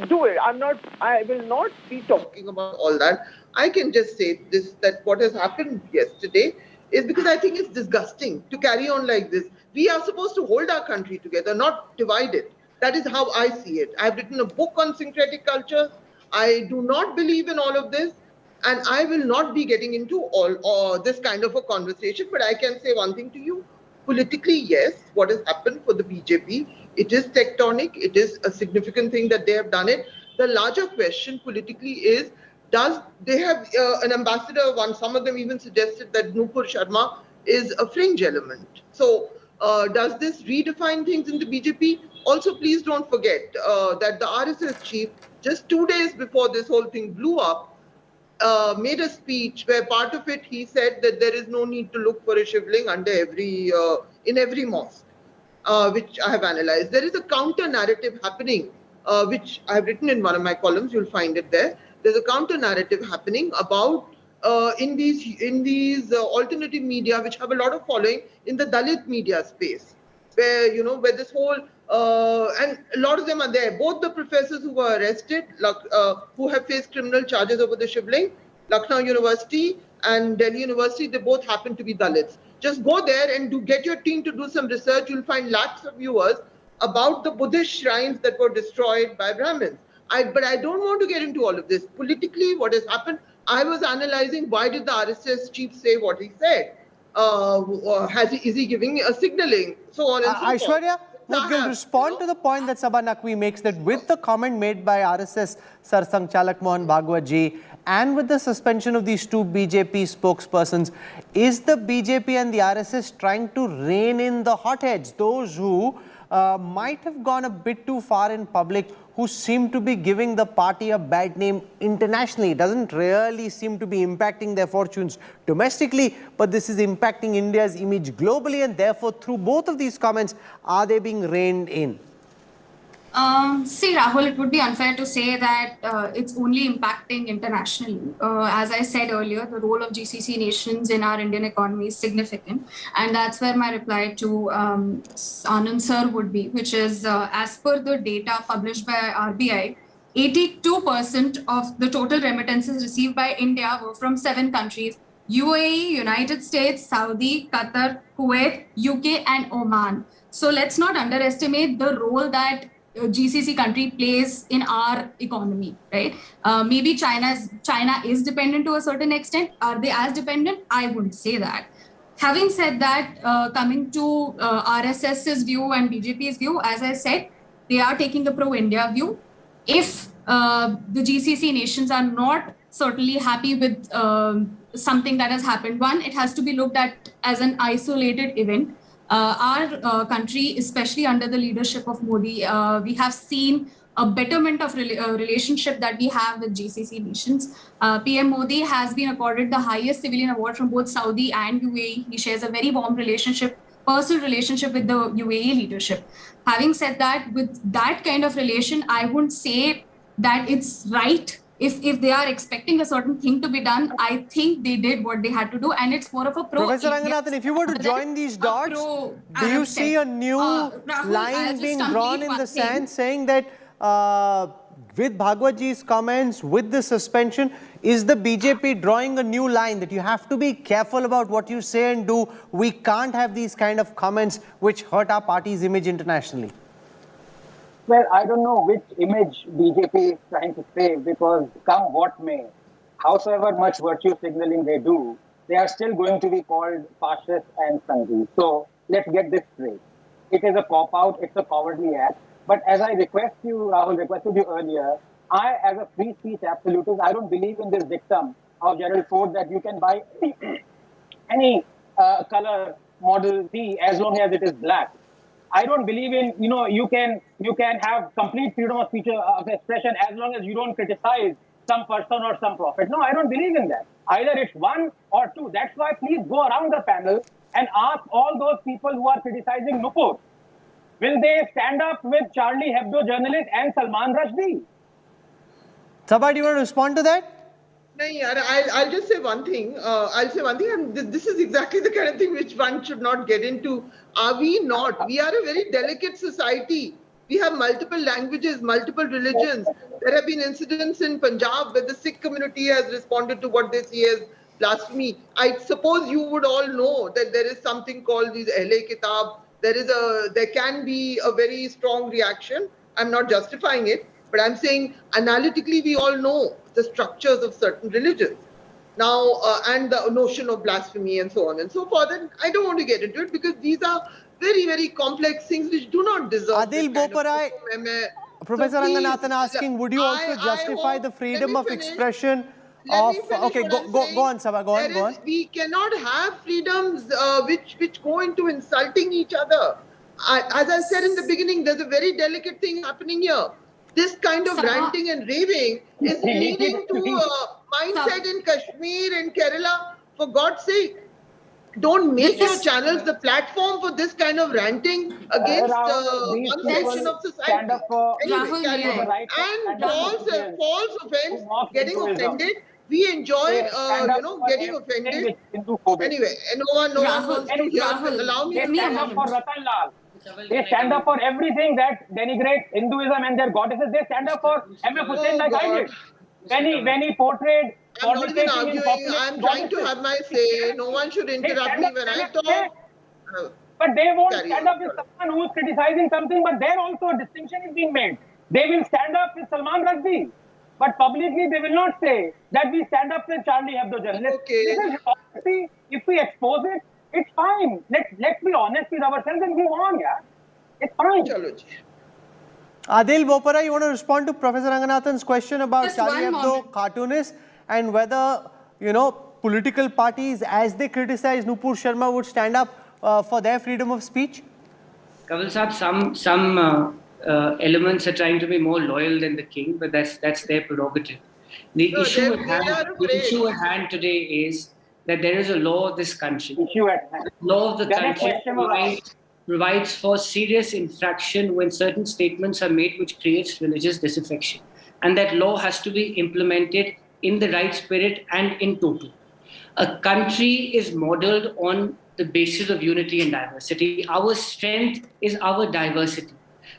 Do it. I will not be talking about all that. I can just say this, that what has happened yesterday is because I think it's disgusting to carry on like this. We are supposed to hold our country together, not divide it. That is how I see it. I've written a book on syncretic culture. I do not believe in all of this, and I will not be getting into all this kind of a conversation. But I can say one thing to you. Politically, yes, what has happened for the BJP, it is tectonic. It is a significant thing that they have done it. The larger question politically is, does they have an ambassador? Some of them even suggested that Nupur Sharma is a fringe element. So does this redefine things in the BJP? Also, please don't forget that the RSS chief, just 2 days before this whole thing blew up, made a speech where part of it he said that there is no need to look for a shivling in every mosque, which I have analyzed. There is a counter narrative happening, which I have written in one of my columns. You'll find it there. There's a counter narrative happening about in these alternative media, which have a lot of following in the Dalit media space, where this whole and a lot of them are there. Both the professors who were arrested, who have faced criminal charges over the shivling, Lucknow University and Delhi University, they both happen to be Dalits. Just go there and get your team to do some research. You'll find lakhs of viewers about the Buddhist shrines that were destroyed by Brahmins. But I don't want to get into all of this. Politically, what has happened, I was analyzing why did the RSS chief say what he said? Is he giving a signaling? So on and so forth. Aishwarya, would respond to the point that Sabha Naqvi makes, that with the comment made by RSS Sarsang Chalak Mohan Bhagwat ji and with the suspension of these two BJP spokespersons, is the BJP and the RSS trying to rein in the hotheads, those who might have gone a bit too far in public, who seem to be giving the party a bad name internationally? It doesn't really seem to be impacting their fortunes domestically, but this is impacting India's image globally, and therefore through both of these comments, are they being reined in? See, Rahul, it would be unfair to say that it's only impacting internationally. As I said earlier, the role of GCC nations in our Indian economy is significant. And that's where my reply to Anand sir would be, which is as per the data published by RBI, 82% of the total remittances received by India were from 7 countries: UAE, United States, Saudi, Qatar, Kuwait, UK, and Oman. So let's not underestimate the role that GCC country plays in our economy, right? Maybe China is dependent to a certain extent. Are they as dependent? I wouldn't say that. Having said that, coming to RSS's view and BJP's view, as I said, they are taking the pro-India view. If the GCC nations are not certainly happy with something that has happened, one, it has to be looked at as an isolated event. Our country, especially under the leadership of Modi, we have seen a betterment of relationship that we have with GCC nations. PM Modi has been accorded the highest civilian award from both Saudi and UAE. He shares a very warm relationship, personal relationship with the UAE leadership. Having said that, with that kind of relation, I wouldn't say that it's right. If they are expecting a certain thing to be done, I think they did what they had to do, and it's more of a Professor Ranganathan, if you were to join these dots, do you see a new line being drawn in the sand saying that with Bhagwat ji's comments, with the suspension, is the BJP drawing a new line that you have to be careful about what you say and do? We can't have these kind of comments which hurt our party's image internationally. Well, I don't know which image BJP is trying to save, because come what may, howsoever much virtue signaling they do, they are still going to be called fascist and Sanghi. So Let's get this straight. It is a cop-out, it's a cowardly act. But as I request you, Rahul, requested you earlier, I, as a free speech absolutist, I don't believe in this dictum of Gerald Ford that you can buy any color Model T as long as it is black. I don't believe in, you can have complete freedom of speech of expression as long as you don't criticize some person or some prophet. No, I don't believe in that. Either it's one or two. That's why please go around the panel and ask all those people who are criticizing Nupur, will they stand up with Charlie Hebdo journalist and Salman Rushdie? Sabha, do you want to respond to that? No, I'll just say one thing. I'll say one thing, and this is exactly the kind of thing which one should not get into. Are we not? We are a very delicate society. We have multiple languages, multiple religions. There have been incidents in Punjab where the Sikh community has responded to what they see as blasphemy. I suppose you would all know that there is something called these Ahle Kitab. There can be a very strong reaction. I'm not justifying it, but I'm saying analytically we all know the structures of certain religions. Now, and the notion of blasphemy and so on and so forth. And I don't want to get into it because these are very, very complex things which do not deserve. Adil Boparai, Professor Ranganathan asking, would you also justify the freedom of expression of... Okay, go on, Sabha, go on. We cannot have freedoms which go into insulting each other. As I said in the beginning, there's a very delicate thing happening here. This kind of ranting and raving is leading to a mindset in Kashmir and Kerala. For God's sake, don't make your channels the platform for this kind of ranting against one section of society. Anyway, and false offense, getting offended. We enjoy, getting offended. Anyway, no one wants to hear. Allow me to stand up for Ratan Lal. They stand up for everything that denigrates Hinduism and their goddesses. They stand up for M.F. Hussain like I did. When he portrayed... I'm not even arguing. I'm trying to have my say. No one should interrupt me when I talk. But they won't stand up with someone who is criticizing something, but there also a distinction is being made. They will stand up with Salman Rushdie, but publicly they will not say that we stand up with Charlie Hebdo journalists. Okay. This is hypocrisy. If we expose it, it's fine. Let's be honest with ourselves and move on, yeah. It's fine. Adil Boparai, you want to respond to Professor Ranganathan's question about Just Charlie one Hebdo moment. cartoonists and whether, political parties, as they criticize Nupur Sharma, would stand up for their freedom of speech? Kanwal Sahab, some elements are trying to be more loyal than the king, but that's their prerogative. The issue at hand today is that there is a law of this country. Law of the country provides for serious infraction when certain statements are made which creates religious disaffection. And that law has to be implemented in the right spirit and in total. A country is modeled on the basis of unity and diversity. Our strength is our diversity.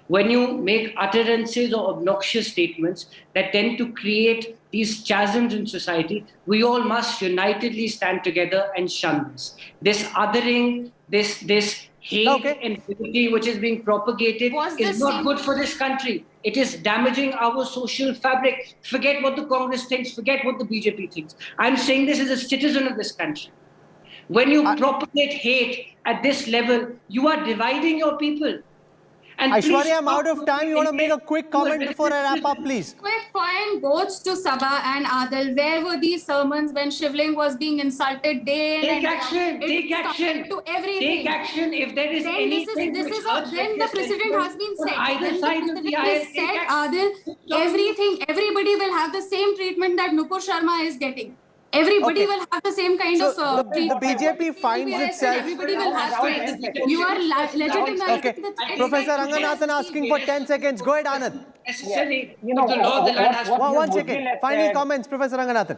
When you make utterances or obnoxious statements that tend to create these chasms in society, we all must unitedly stand together and shun this. This othering, this hate and unity which is being propagated is not good for this country. It is damaging our social fabric. Forget what the Congress thinks, forget what the BJP thinks. I'm saying this as a citizen of this country. When you propagate hate at this level, you are dividing your people. And Aishwarya, I'm out of time. You want to make a quick comment before I wrap up, please? Quick point goes to Sabha and Adil. Where were these sermons when Shivling was being insulted day Take action. To everything. Take action if there is anything then the precedent has been set. Either side of the aisle. Said, Adil, everybody will have the same treatment that Nupur Sharma is getting. Everybody will have the same kind of the BJP finds itself... Everybody will have to... You are legitimizing Okay. Professor Ranganathan asking for 10 seconds. Go ahead, Anand. One second. Final comments, Professor Ranganathan.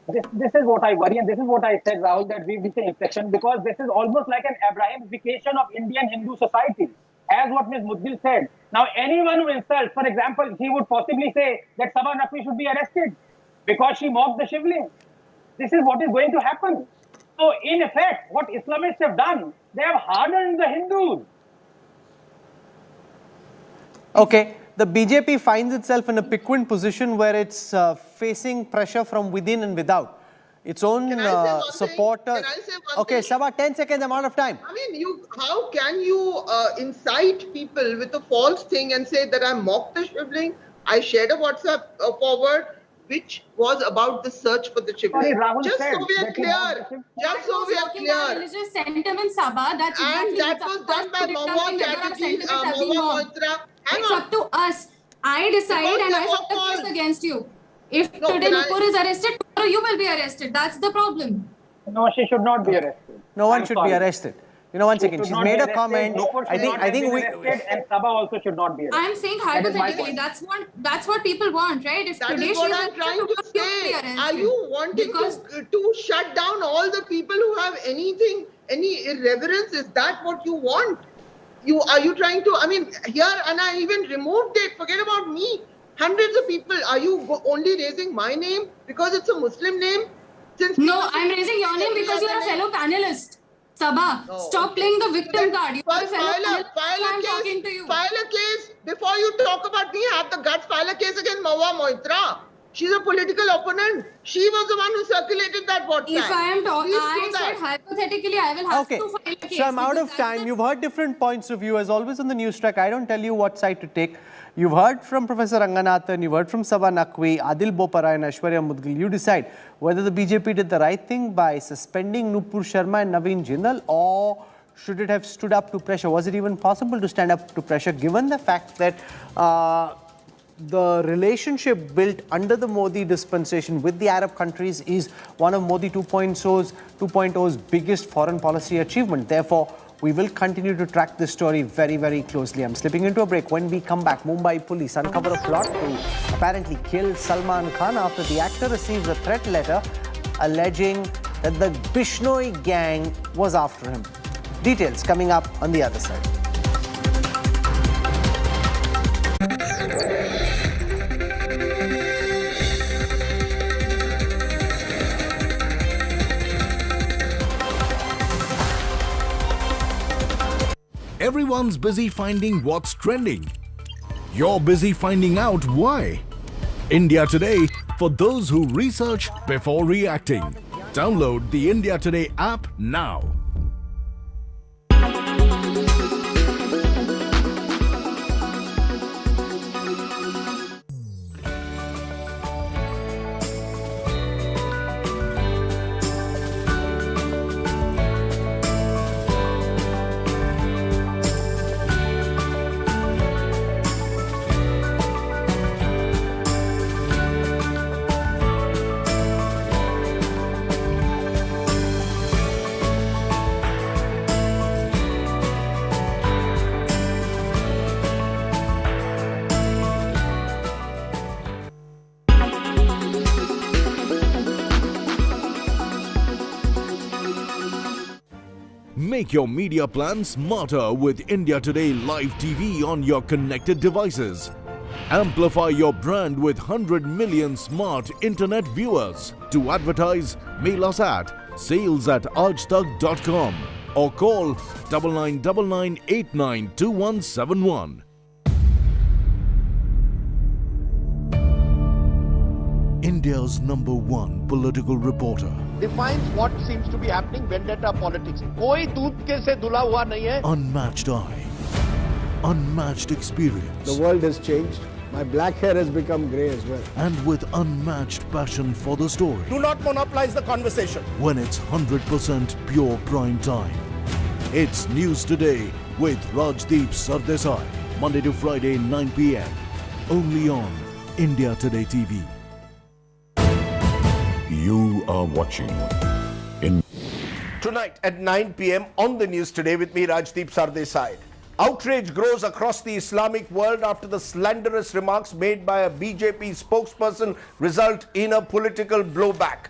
This is what I worry, and this is what I said, Rahul, that we've reached an inflection, because this is almost like an Abrahamification of Indian Hindu society, as what Ms. Mudgil said. Now, anyone who insults, for example, he would possibly say that Sabha Naqvi should be arrested because she mocked the Shivling. This is what is going to happen. So, in effect, what Islamists have done, they have hardened the Hindus. Okay. The BJP finds itself in a piquant position where it's facing pressure from within and without. its own supporters. Okay, Sabha, 10 seconds, I'm out of time. I mean, how can you incite people with a false thing and say that I mocked the shivling? I shared a WhatsApp forward which was about the search for the shivling. Just so we are clear. Just so we are clear. Religious sentiment, Sabha. That's and that was done by Mahua Chatterjee, Mahua Moitra. It's up to us. I decide and I shut the case against you. If today Nupur is arrested, tomorrow you will be arrested. That's the problem. No, she should not be arrested. No one should be arrested. You know, one second. She's made a comment. I think we. And Sabha also should not be arrested. I'm saying hypothetically, that's what people want, right? If that today is what I'm trying to say. Are you wanting to shut down all the people who have any irreverence? Is that what you want? Are you trying to? I mean, here, and I even removed it. Forget about me. Hundreds of people. Are you only raising my name because it's a Muslim name? No, I'm raising your name because you're a fellow panelist. Sabha, stop playing the victim card. File a case before you talk about me. Have the guts. File a case against Mahua Moitra. She's a political opponent. She was the one who circulated that WhatsApp. If I am talking, I said hypothetically, I will have to file a case. So I'm out of time. You've heard different points of view. As always on the Newstrack, I don't tell you what side to take. You've heard from Professor Ranganathan, you've heard from Sabha Naqvi, Adil Bopara and Aishwarya Mudgil. You decide whether the BJP did the right thing by suspending Nupur Sharma and Naveen Jindal, or should it have stood up to pressure? Was it even possible to stand up to pressure given the fact that the relationship built under the Modi dispensation with the Arab countries is one of Modi 2.0's biggest foreign policy achievement. Therefore, we will continue to track this story very, very closely. I'm slipping into a break. When we come back, Mumbai police uncover a plot to apparently kill Salman Khan after the actor receives a threat letter alleging that the Bishnoi gang was after him. Details coming up on the other side. Everyone's busy finding what's trending. You're busy finding out why. India Today, for those who research before reacting. Download the India Today app now. Make your media plan smarter with India Today Live TV on your connected devices. Amplify your brand with 100 million smart internet viewers. To advertise, mail us at sales@aajtak.com or call 9999892171. India's #1 political reporter. Defines what seems to be happening, vendetta politics. कोई दूध के से धुला हुआ नहीं है. Unmatched eye, unmatched experience. The world has changed. My black hair has become grey as well. And with unmatched passion for the story. Do not monopolize the conversation. When it's 100% pure prime time. It's News Today with Rajdeep Sardesai. Monday to Friday, 9 p.m. Only on India Today TV. You are watching Tonight at 9 p.m. on the News Today with me, Rajdeep Sardesai. Outrage grows across the Islamic world after the slanderous remarks made by a BJP spokesperson result in a political blowback.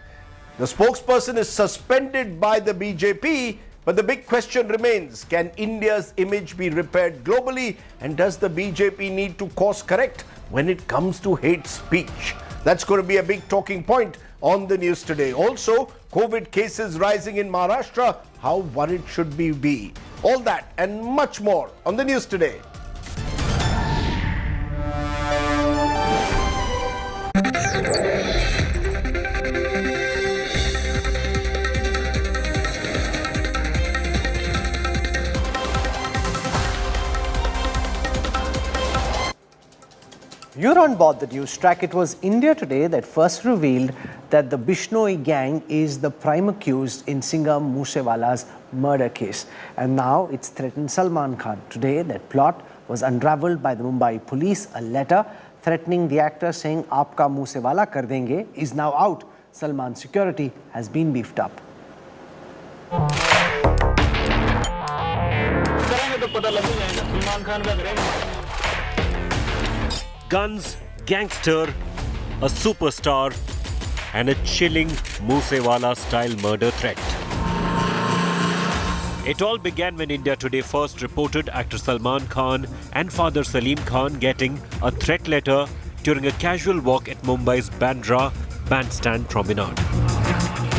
The spokesperson is suspended by the BJP, but the big question remains, can India's image be repaired globally, and does the BJP need to course correct when it comes to hate speech? That's going to be a big talking point on the News Today. Also, COVID cases rising in Maharashtra. How worried should we be? All that and much more on the News Today. You're on board the Newstrack. It was India Today that first revealed that the Bishnoi gang is the prime accused in singer Moosewala's murder case. And now it's threatened Salman Khan. Today, that plot was unraveled by the Mumbai police. A letter threatening the actor saying, "Aapka Moosewala kar denge," is now out. Salman's security has been beefed up. Guns, gangster, a superstar, and a chilling Moosewala-style murder threat. It all began when India Today first reported actor Salman Khan and father Salim Khan getting a threat letter during a casual walk at Mumbai's Bandra Bandstand Promenade.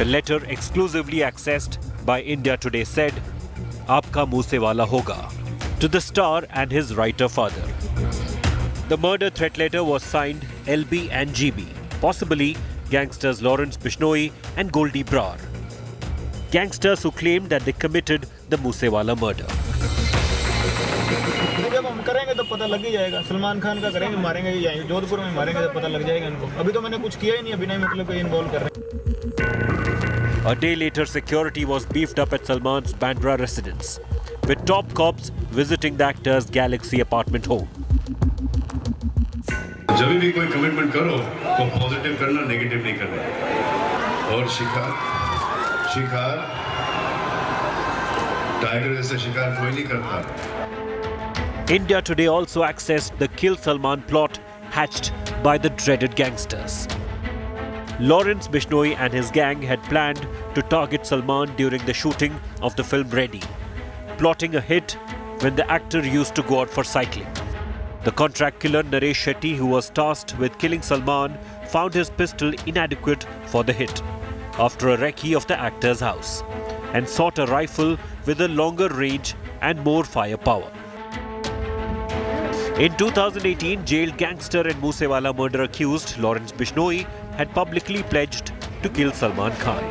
The letter, exclusively accessed by India Today, said, "Aapka Moosewala hoga," to the star and his writer father. The murder threat letter was signed LB and GB, possibly gangsters Lawrence Bishnoi and Goldie Brar. Gangsters who claimed that they committed the Moosewala murder. जब हम करेंगे तो पता लग ही जाएगा. सलमान खान का करेंगे, मारेंगे ही जाएंगे. जोधपुर में मारेंगे तो पता लग जाएगा इनको. अभी तो मैंने कुछ किया ही नहीं, अभी नहीं मतलब कोई इन्वॉल्व कर रहे हैं. A day later, security was beefed up at Salman's Bandra residence, with top cops visiting the actor's Galaxy apartment home. जब भी कोई कमिटमेंट करो तो पॉजिटिव करना, नेगेटिव नहीं करना. और शिकार टाइगर जैसे शिकार कोई नहीं करता. India Today also accessed the Kill Salman plot hatched by the dreaded gangsters. Lawrence Bishnoi and his gang had planned to target Salman during the shooting of the film Ready, plotting a hit when the actor used to go out for cycling. The contract killer Naresh Shetty, who was tasked with killing Salman, found his pistol inadequate for the hit after a recce of the actor's house and sought a rifle with a longer range and more firepower. In 2018, jailed gangster and Moosewala murder accused Lawrence Bishnoi had publicly pledged to kill Salman Khan.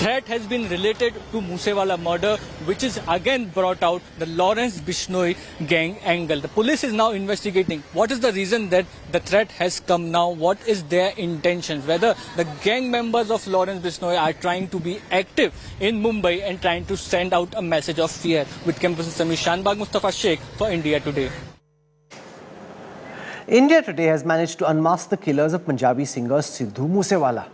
Threat has been related to Moosewala murder, which is again brought out the Lawrence Bishnoi gang angle. The police is now investigating what is the reason that the threat has come now, what is their intentions, whether the gang members of Lawrence Bishnoi are trying to be active in Mumbai and trying to send out a message of fear. With campus Samir Shanbag, Mustafa Sheikh for India Today. India Today has managed to unmask the killers of Punjabi singer Sidhu Moosewala.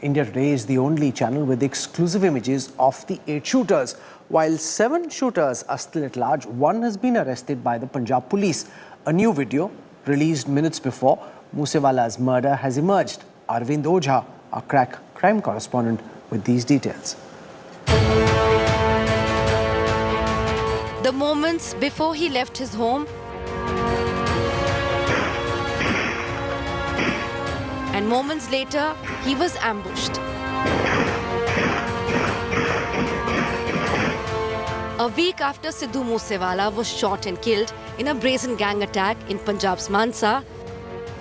India Today is the only channel with exclusive images of the 8 shooters. While 7 shooters are still at large, one has been arrested by the Punjab police. A new video released minutes before Moosewala's murder has emerged. Arvind Ojha, our crack crime correspondent, with these details. The moments before he left his home and moments later, he was ambushed. A week after Sidhu Moosewala was shot and killed in a brazen gang attack in Punjab's Mansa,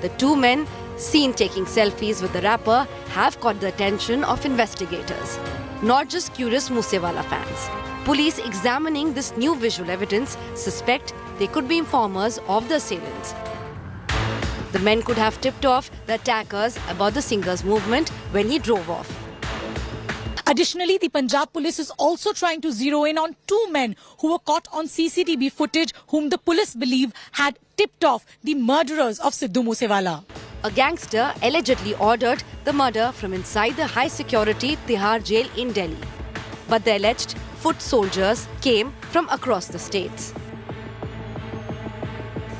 the 2 men seen taking selfies with the rapper have caught the attention of investigators, not just curious Moosewala fans. Police examining this new visual evidence suspect they could be informers of the assailants. The men could have tipped off the attackers about the singer's movement when he drove off. Additionally, the Punjab police is also trying to zero in on 2 men who were caught on CCTV footage whom the police believe had tipped off the murderers of Sidhu Moosewala. A gangster allegedly ordered the murder from inside the high-security Tihar jail in Delhi. But the alleged foot soldiers came from across the states.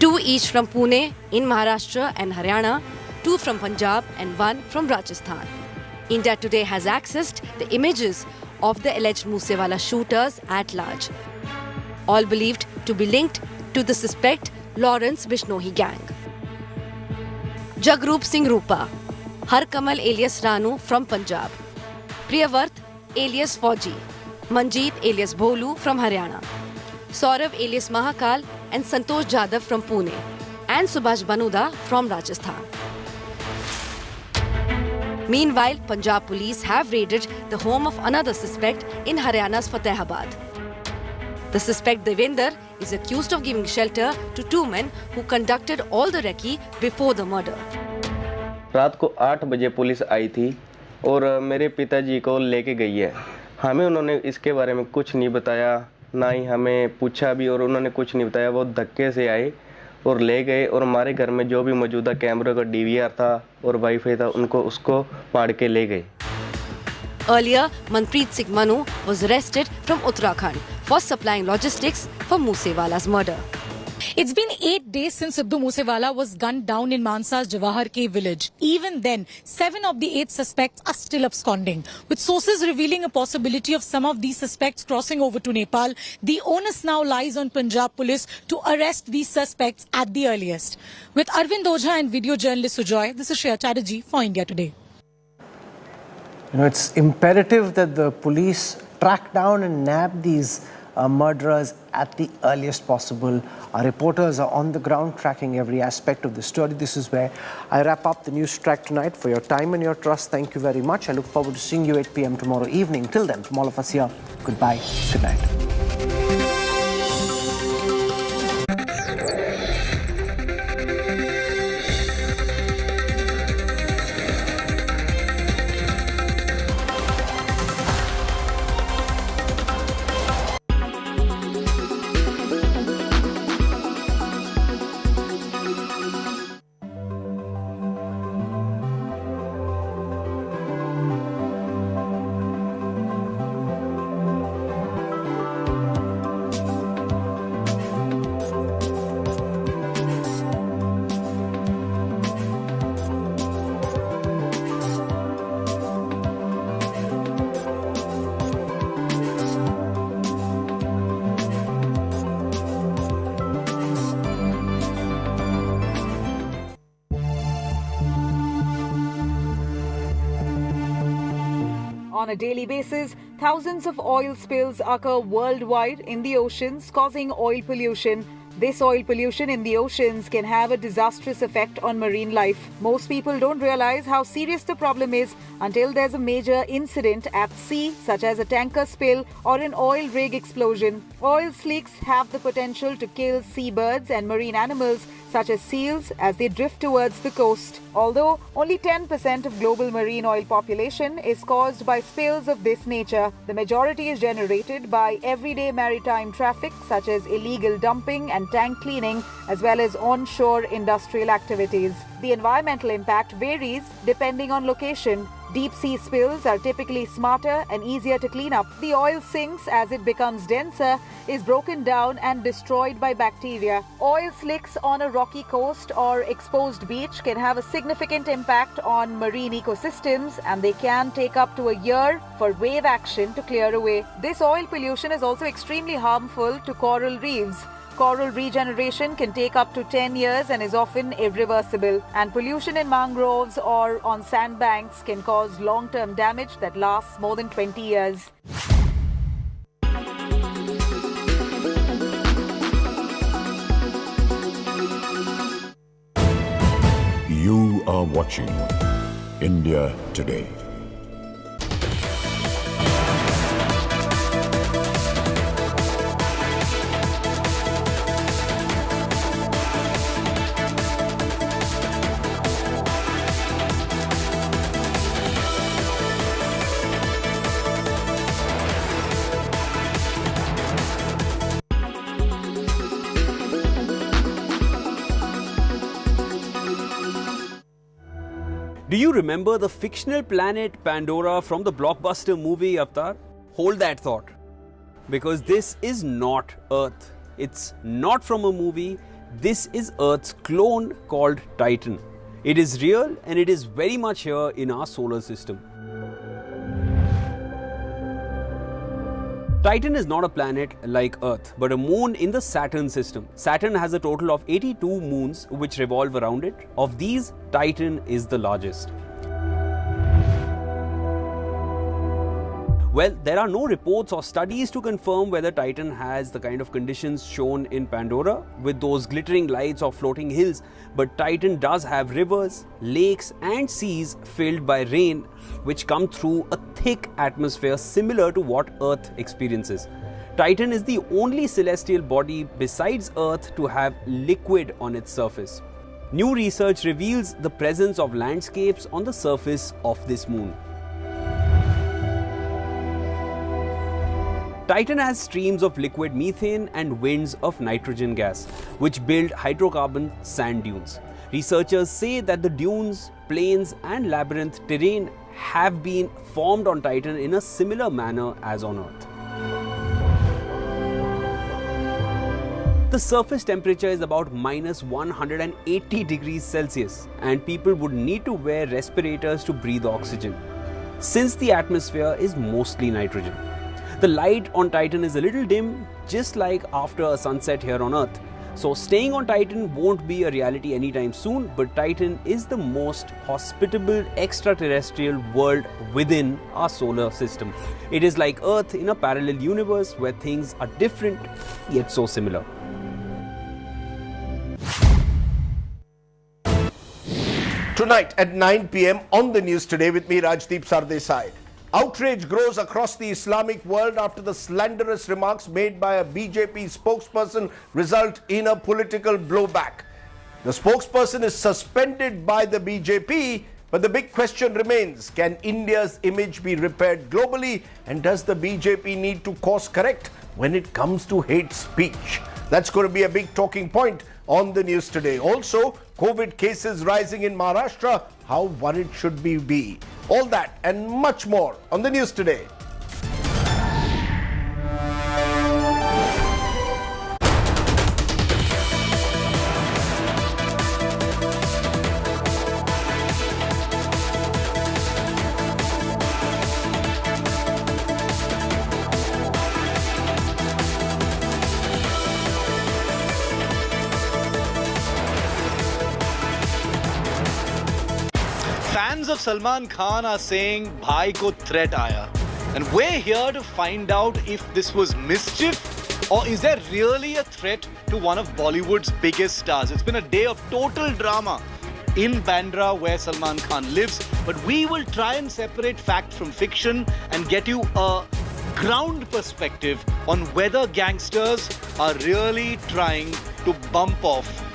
2 each from Pune in Maharashtra and Haryana, 2 from Punjab and 1 from Rajasthan. India Today has accessed the images of the alleged Moosewala shooters at large, all believed to be linked to the suspect Lawrence Bishnoi gang. Jagrup Singh Rupa, Har Kamal alias Ranu from Punjab, Priyavart alias Fauji, Manjeet alias Bholu from Haryana, Saurav alias Mahakal and Santosh Jadhav from Pune, and Subhash Banuda from Rajasthan. Meanwhile, Punjab police have raided the home of another suspect in Haryana's Fatehabad. The suspect Devender is accused of giving shelter to two men who conducted all the recce before the murder. रात को 8 बजे police आई थी और मेरे पिताजी को लेके गई है। हमें उन्होंने इसके बारे में कुछ नहीं बताया, ना ही हमें पूछा भी, और उन्होंने कुछ नहीं बताया। वो धक्के से आए और ले गए, और हमारे घर में जो भी मौजूदा कैमरे का DVR था और वाईफाई था, उसको फाड़ के ले गए। Earlier, Manpreet Singh Manu was arrested from Uttarakhand for supplying logistics for Moosewala's murder. It's been 8 days since Sidhu Moosewala was gunned down in Mansa's Jawahar K village. Even then, 7 of the 8 suspects are still absconding. With sources revealing a possibility of some of these suspects crossing over to Nepal, the onus now lies on Punjab police to arrest these suspects at the earliest. With Arvind Ojha and video journalist Sujoy, this is Shreya Chatterjee for India Today. You know, it's imperative that the police track down and nab these murderers at the earliest possible. Our reporters are on the ground tracking every aspect of the story. This is where I wrap up the Newstrack tonight. For your time and your trust, thank you very much. I look forward to seeing you 8 p.m. tomorrow evening. Till then, from all of us here, goodbye, good night. On a daily basis, thousands of oil spills occur worldwide in the oceans, causing oil pollution. This oil pollution in the oceans can have a disastrous effect on marine life. Most people don't realize how serious the problem is until there's a major incident at sea, such as a tanker spill or an oil rig explosion. Oil slicks have the potential to kill seabirds and marine animals such as seals as they drift towards the coast. Although only 10% of global marine oil population is caused by spills of this nature, the majority is generated by everyday maritime traffic such as illegal dumping and tank cleaning, as well as onshore industrial activities. The environmental impact varies depending on location. Deep sea spills are typically smarter and easier to clean up. The oil sinks as it becomes denser, is broken down and destroyed by bacteria. Oil slicks on a rocky coast or exposed beach can have a significant impact on marine ecosystems, and they can take up to a year for wave action to clear away. This oil pollution is also extremely harmful to coral reefs. Coral regeneration can take up to 10 years and is often irreversible. And pollution in mangroves or on sandbanks can cause long-term damage that lasts more than 20 years. You are watching India Today. Do you remember the fictional planet Pandora from the blockbuster movie Avatar? Hold that thought. Because this is not Earth. It's not from a movie. This is Earth's clone called Titan. It is real and it is very much here in our solar system. Titan is not a planet like Earth, but a moon in the Saturn system. Saturn has a total of 82 moons which revolve around it. Of these, Titan is the largest. Well, there are no reports or studies to confirm whether Titan has the kind of conditions shown in Pandora with those glittering lights or floating hills, but Titan does have rivers, lakes and seas filled by rain which come through a thick atmosphere similar to what Earth experiences. Titan is the only celestial body besides Earth to have liquid on its surface. New research reveals the presence of landscapes on the surface of this moon. Titan has streams of liquid methane and winds of nitrogen gas, which build hydrocarbon sand dunes. Researchers say that the dunes, plains, and labyrinth terrain have been formed on Titan in a similar manner as on Earth. The surface temperature is about minus 180 degrees Celsius, and people would need to wear respirators to breathe oxygen, since the atmosphere is mostly nitrogen. The light on Titan is a little dim, just like after a sunset here on Earth. So staying on Titan won't be a reality anytime soon, but Titan is the most hospitable extraterrestrial world within our solar system. It is like Earth in a parallel universe where things are different yet so similar. Tonight at 9 p.m. on the news today with me, Rajdeep Sardesai. Outrage grows across the Islamic world after the slanderous remarks made by a BJP spokesperson result in a political blowback. The spokesperson is suspended by the BJP, but the big question remains, can India's image be repaired globally, and does the BJP need to course correct when it comes to hate speech? That's going to be a big talking point on the news today. Also, COVID cases rising in Maharashtra, how worried should we be? All that and much more on the news today. Fans of Salman Khan are saying bhai ko threat aaya, and we're here to find out if this was mischief or is there really a threat to one of Bollywood's biggest stars. It's been a day of total drama in Bandra where Salman Khan lives, but we will try and separate fact from fiction and get you a ground perspective on whether gangsters are really trying to bump off bhai.